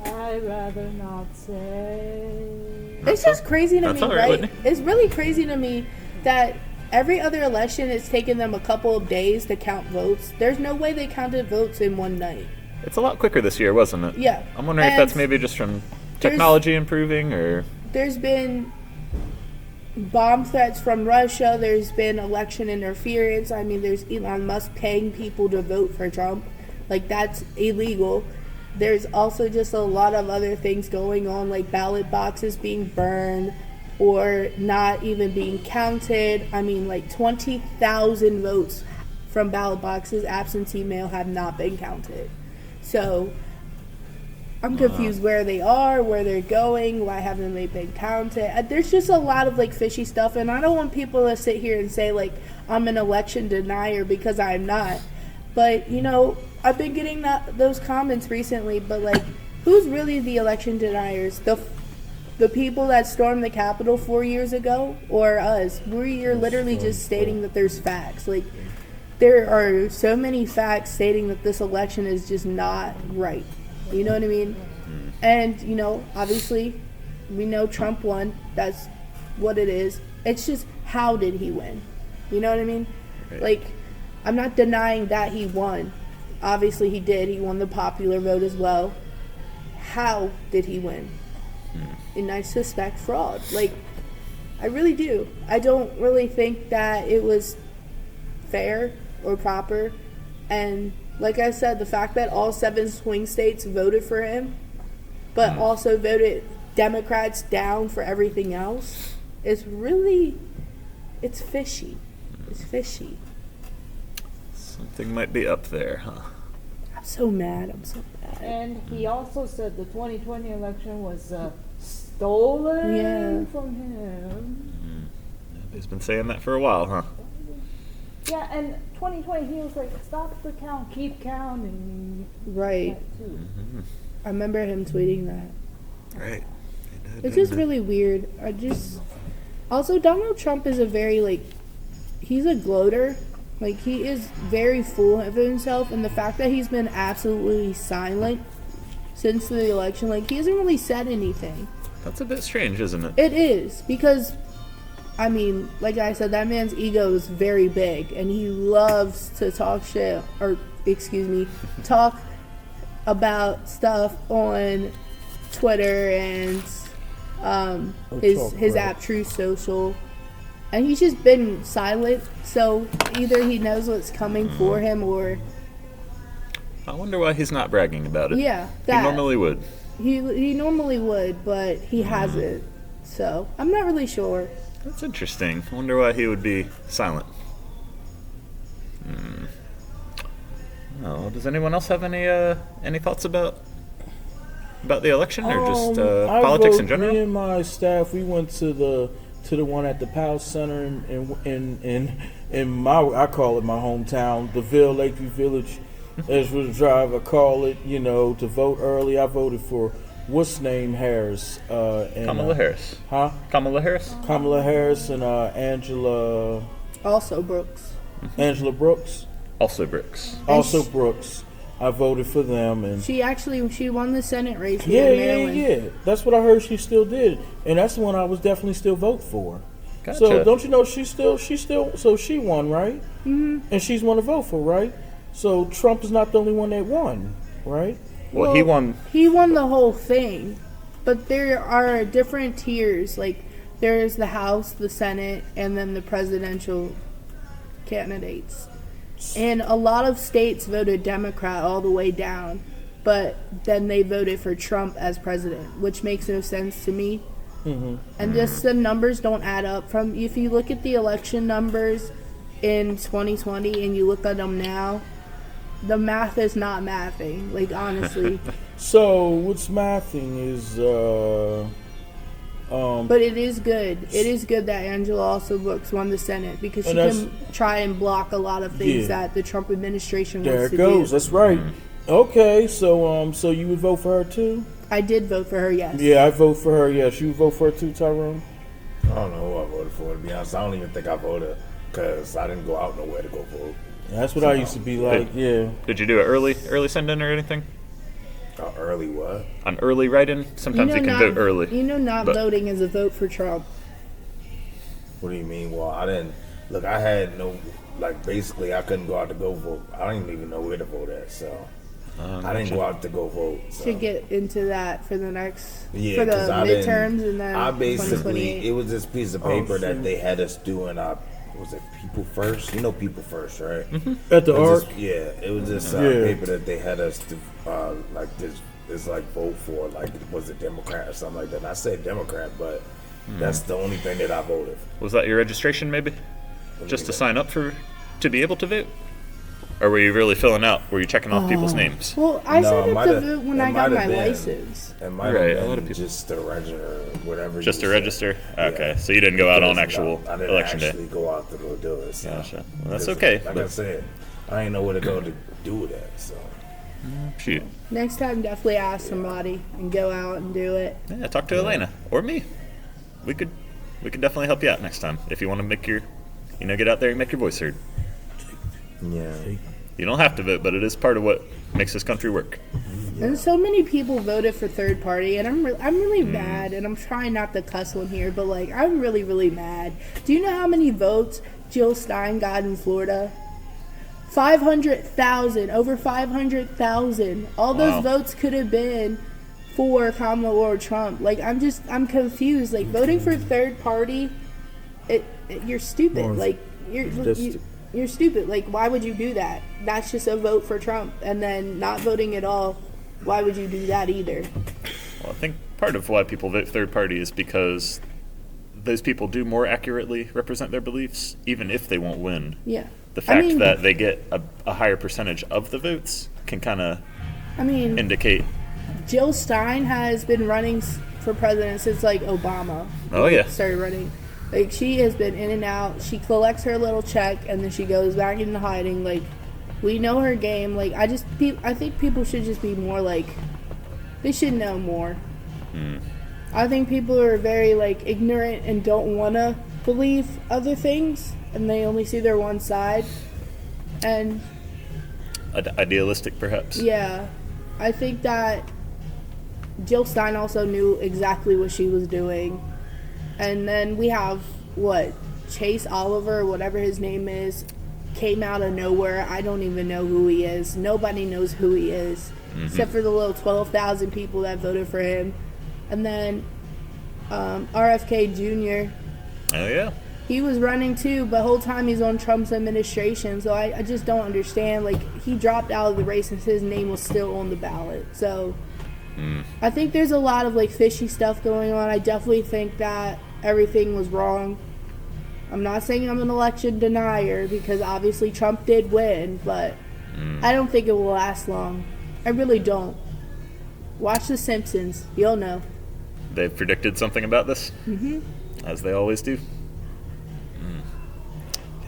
I'd rather not say.
It's just crazy to
That's
me,
all right,
right?
Whitney.
It's really crazy to me that every other election, it's taken them a couple of days to count votes. There's no way they counted votes in one night.
It's a lot quicker this year, wasn't it?
Yeah.
I'm wondering if
And
that's maybe just from technology improving, or
there's been bomb threats from Russia. There's been election interference. I mean, there's Elon Musk paying people to vote for Trump. That's illegal. There's also just a lot of other things going on, like ballot boxes being burned or not even being counted. I mean, 20,000 votes from ballot boxes, absentee mail, have not been counted. So I'm confused where they are, where they're going, why haven't they been counted. There's just a lot of fishy stuff, and I don't want people to sit here and say I'm an election denier, because I'm not. But I've been getting those comments recently, but who's really the election deniers? the people that stormed the Capitol 4 years ago or us. We're literally just stating that there's facts. Like, there are so many facts stating that this election is just not right. You know what I mean? And, you know, obviously, we know Trump won. That's what it is. It's just, how did he win? You know what I mean?
Right.
Like, I'm not denying that he won. Obviously, he did. He won the popular vote as well. How did he win? And I suspect fraud. Like, I really do. I don't really think that it was fair or proper. And like I said, the fact that all 7 swing states voted for him, but also voted Democrats down for everything else, is really, it's fishy. It's fishy.
Something might be up there, huh?
I'm so mad. I'm so mad.
And he also said the 2020 election was stolen from him.
He's been saying that for a while, huh?
Yeah, and 2020 he was like, stop the count, keep counting.
Right.
That too.
I remember him tweeting that.
Right.
It's just really weird. Also, Donald Trump is a very, like, he's a gloater. Like, he is very full of himself, and the fact that he's been absolutely silent since the election, like, he hasn't really said anything.
That's a bit strange, isn't it?
It is, because, I mean, like I said, that man's ego is very big, and he loves to talk shit, or, excuse me, talk about stuff on Twitter and his app True Social, and he's just been silent. So either he knows what's coming for him, or
I wonder why he's not bragging about it.
yeah,
He normally would.
He normally would, but he hasn't. So I'm not really sure.
That's interesting. I wonder why he would be silent. Oh, does anyone else have any thoughts about the election, or just politics in general?
Me and my staff, we went to the one at the Powell Center in my, I call it my hometown, the Ville, Lakeview Village, Ezra Drive. I call it, you know, to vote early. I voted for what's name Harris.
Kamala Harris.
Huh?
Kamala Harris.
Kamala Harris and Angela.
Also Brooks.
Angela Brooks.
Also Brooks.
Also Brooks. I voted for them, and
She won the Senate race here in Maryland.
yeah. That's what I heard she still did, and that's the one I was definitely still vote for.
Gotcha.
So don't you know she still so she won, right? Mm-hmm. And she's one to vote for, right? So Trump is not the only one that won, right?
Well, he won.
He won the whole thing, but there are different tiers. Like, there's the House, the Senate, and then the presidential candidates. And a lot of states voted Democrat all the way down, but then they voted for Trump as president, which makes no sense to me. Mm-hmm. And just the numbers don't add up. From if you look at the election numbers in 2020 and you look at them now, the math is not mathing. Like, honestly.
So what's mathing is
But it is good. It is good that Angela also Brooks won the Senate, because she can try and block a lot of things that the Trump administration
there
wants
it
to
goes.
do.
That's right. Okay, so so you would vote for her too?
I did vote for her, yes.
Yeah, I vote for her. Yes, you would vote for her too, Tyrone?
I don't know who I voted for, to be honest. I don't even think I voted because I didn't go out nowhere to go vote.
That's what I used to be like. Yeah.
Did you do an early send-in or anything?
Early what?
An early write-in? Sometimes you can vote early.
You know, not
but-
voting is a vote for Trump.
What do you mean? Well, I didn't. Look, I had no, like, basically, I couldn't go out to go vote. I didn't even know where to vote at, so I didn't go out to go vote. So.
To get into that for the next, for
Yeah,
the
'cause I didn't-
midterms, and then
I basically,
2028.
it was this piece of paper that they had us doing. Was it People First? You know People First, right?
At the
It was
Arc?
this- yeah, it was this
Yeah.
paper that they had us to like this. It's like vote for, like, was it Democrat or something like that? And I said Democrat, but that's the only thing that I voted.
Was that your registration, maybe? Just to sign up to be able to vote? Or were you really filling out? Were you checking off people's names?
Well, I
No, it
signed up to
might've-
vote when
it
I got
might've
my
been.
license.
It might
Right,
have
a
been
lot of people-
just to register, whatever.
Just
you
to
said.
register?
Yeah.
Okay, so you didn't go out on
Because,
actual
I didn't
election day.
actually go out to go do it. So.
Gotcha. Well, that's
Because,
okay,
Like
but-
I said, I ain't know where to go to do that. So
Shoot.
Next time, definitely ask somebody and go out and do it.
Yeah, talk to Elena or me. We could definitely help you out next time if you want to make your, get out there and make your voice heard.
Yeah.
You don't have to vote, but it is part of what makes this country work.
And so many people voted for third party, and I'm really mad, and I'm trying not to cuss on here, but like I'm really, really mad. Do you know how many votes Jill Stein got in Florida? 500,000, over 500,000. All those
Wow.
votes could have been for Kamala or Trump. Like I'm confused. Like voting for third party, you're stupid.
Or
Like
just-
you're stupid. Like why would you do that? That's just a vote for Trump, and then not voting at all. Why would you do that either?
Well, I think part of why people vote third party is because those people do more accurately represent their beliefs, even if they won't win.
Yeah.
The fact
I mean,
that they get a higher percentage of the votes can kind of indicate.
Jill Stein has been running for president since like Obama.
Oh, yeah.
Started running. Like she has been in and out. She collects her little check and then she goes back into hiding. Like we know her game. Like I think people should just be more like they should know more. I think people are very like ignorant and don't want to believe other things, and they only see their one side. And
Idealistic, perhaps.
yeah, I think that Jill Stein also knew exactly what she was doing. And then we have, Chase Oliver, whatever his name is, came out of nowhere. I don't even know who he is. Nobody knows who he is, except for the little 12,000 people that voted for him. And then RFK Jr.,
Oh, yeah.
he was running too, but the whole time he's on Trump's administration. So I just don't understand. Like, he dropped out of the race and his name was still on the ballot. So I think there's a lot of, like, fishy stuff going on. I definitely think that everything was wrong. I'm not saying I'm an election denier because obviously Trump did win, but I don't think it will last long. I really don't. Watch The Simpsons. You'll know.
They've predicted something about this, as they always do.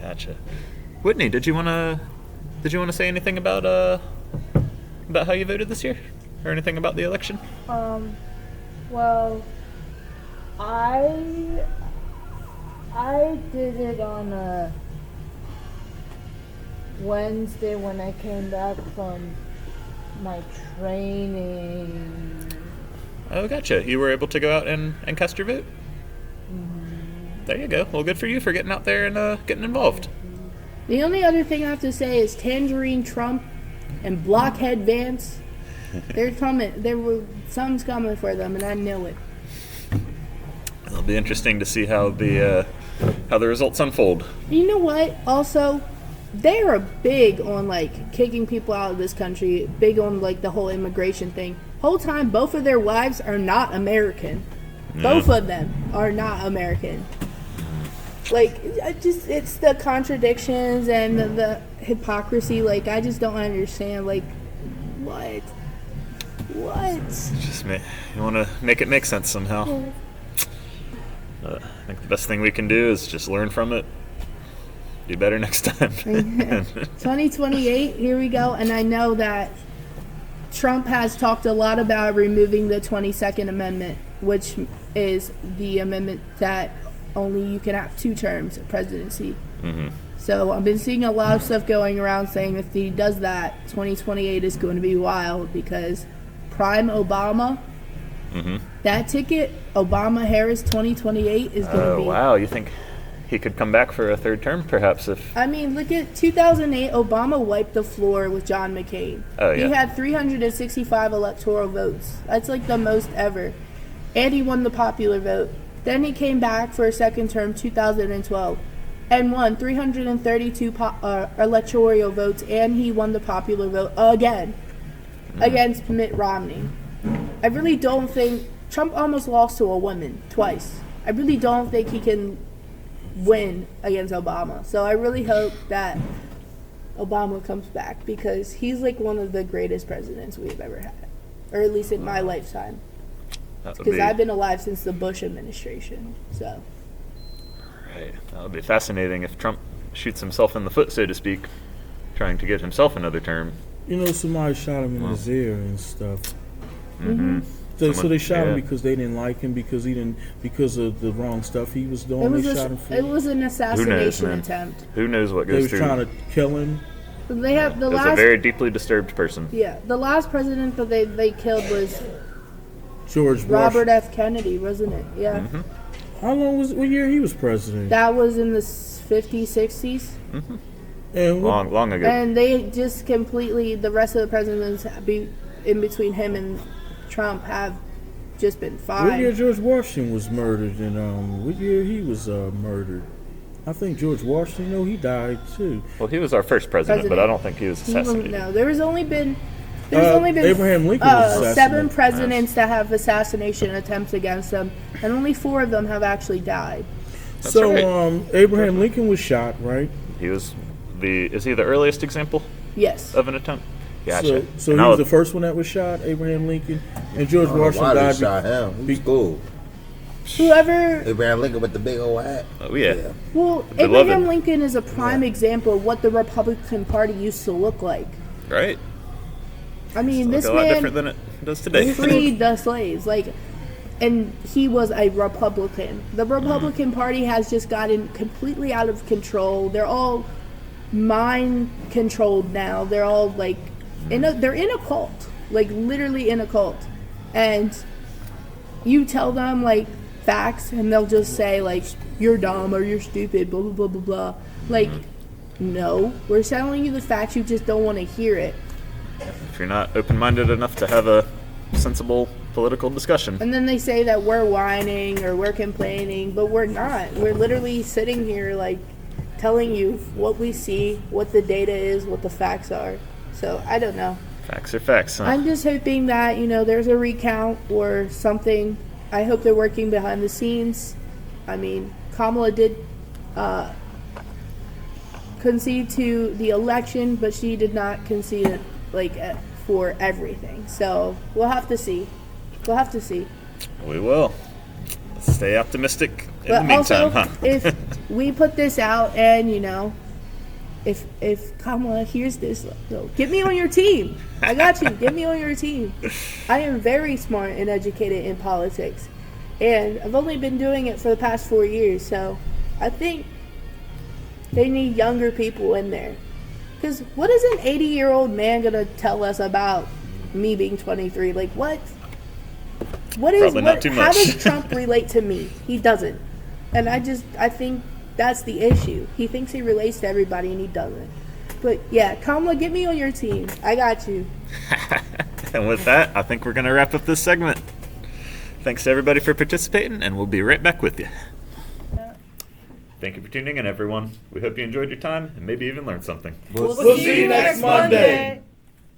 Gotcha. Whitney, did you wanna say anything about how you voted this year, or anything about the election?
Well, I did it on a Wednesday when I came back from my training.
Oh, gotcha. You were able to go out and cast your vote? There you go. Well, good for you for getting out there and getting involved.
The only other thing I have to say is Tangerine Trump and Blockhead Vance. They're coming. Something's coming for them, and I know it.
It'll be interesting to see how the results unfold.
You know what? Also, they are big on like kicking people out of this country. Big on like the whole immigration thing. Whole time, both of their wives are not American. Both of them are not American. Like, it's the contradictions and the hypocrisy. Like, I just don't understand. Like, what?
Just you want to make it make sense somehow. I think the best thing we can do is just learn from it. Do better next time.
2028, here we go. And I know that Trump has talked a lot about removing the 22nd Amendment, which is the amendment that only you can have 2 terms of presidency. So I've been seeing a lot of stuff going around saying if he does that, 2028 is going to be wild because prime Obama, that ticket, Obama-Harris 2028 is going to be...
Oh, wow. You think he could come back for a 3rd term, perhaps, if...
I mean, look at 2008, Obama wiped the floor with John McCain.
Oh, yeah.
He had 365 electoral votes. That's like the most ever. And he won the popular vote. Then he came back for a 2nd term, 2012, and won 332 electoral votes, and he won the popular vote again against Mitt Romney. I really don't think... Trump almost lost to a woman twice. I really don't think he can win against Obama. So I really hope that Obama comes back because he's like one of the greatest presidents we've ever had, or at least in my lifetime. Because I've been alive since the Bush administration. So.
Right. That would be fascinating if Trump shoots himself in the foot, so to speak, trying to get himself another term.
somebody shot him in his ear and stuff.
Mm-hmm.
So they shot him because they didn't like him because of the wrong stuff he was doing. They shot him for
it was an assassination
man?
attempt.
Who knows what
They
goes
was
through?
trying to kill him.
They have the
It was a
last.
very deeply disturbed person.
Yeah, the last president that they killed was
George
Robert
Washington.
F. Kennedy, wasn't it? Yeah.
Mm-hmm.
How long what year he was president?
That was in the 50s, 60s.
And
Long ago.
And they just completely, the rest of the presidents in between him and Trump have just been
what year
fine.
George Washington was murdered, and what year he was murdered? I think George Washington. He died too.
Well, he was our first president, but I don't think he was assassinated.
No, there's only been
Abraham Lincoln was
7
assassinated.
presidents that have assassination attempts against them, and only 4 of them have actually died.
So
right.
Abraham Lincoln was shot, right?
He was is he the earliest example
Yes.
of an attempt? Gotcha.
So he was the first one that was shot, Abraham Lincoln, and George Washington
Why
died.
they shot him? He was cool.
Whoever.
Abraham Lincoln with the big old hat.
Oh yeah.
Well,
Beloved.
Abraham Lincoln is a prime example of what the Republican Party used to look like.
Right.
I mean,
Looks
this
a lot
man
different than it does today.
freed the slaves, and he was a Republican. The Republican Party has just gotten completely out of control. They're all mind controlled now. They're all they're in a cult, literally in a cult, and you tell them facts, and they'll just say you're dumb or you're stupid, blah blah blah blah blah. No, we're telling you the facts. You just don't want to hear it.
If you're not open-minded enough to have a sensible political discussion.
And then they say that we're whining or we're complaining, but we're not. We're literally sitting here telling you what we see, what the data is, what the facts are. So I don't know.
Facts are facts, huh?
I'm just hoping that, there's a recount or something. I hope they're working behind the scenes. I mean, Kamala did concede to the election, but she did not concede it for everything. So we'll have to see.
We will. Stay optimistic in
But
the meantime,
also,
huh?
if we put this out and if Kamala hears this, get me on your team. I got you. Get me on your team. I am very smart and educated in politics, and I've only been doing it for the past 4 years. So I think they need younger people in there. Because what is an 80-year-old man gonna tell us about me being 23? What? What is
Probably not too
How
much.
does Trump relate to me? He doesn't, and I think that's the issue. He thinks he relates to everybody, and he doesn't. But yeah, Kamala, get me on your team. I got you.
And with that, I think we're going to wrap up this segment. Thanks to everybody for participating, and we'll be right back with you. Thank you for tuning in, everyone. We hope you enjoyed your time and maybe even learned something.
We'll see you next Monday.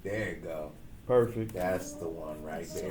There you go.
Perfect.
That's the one right there.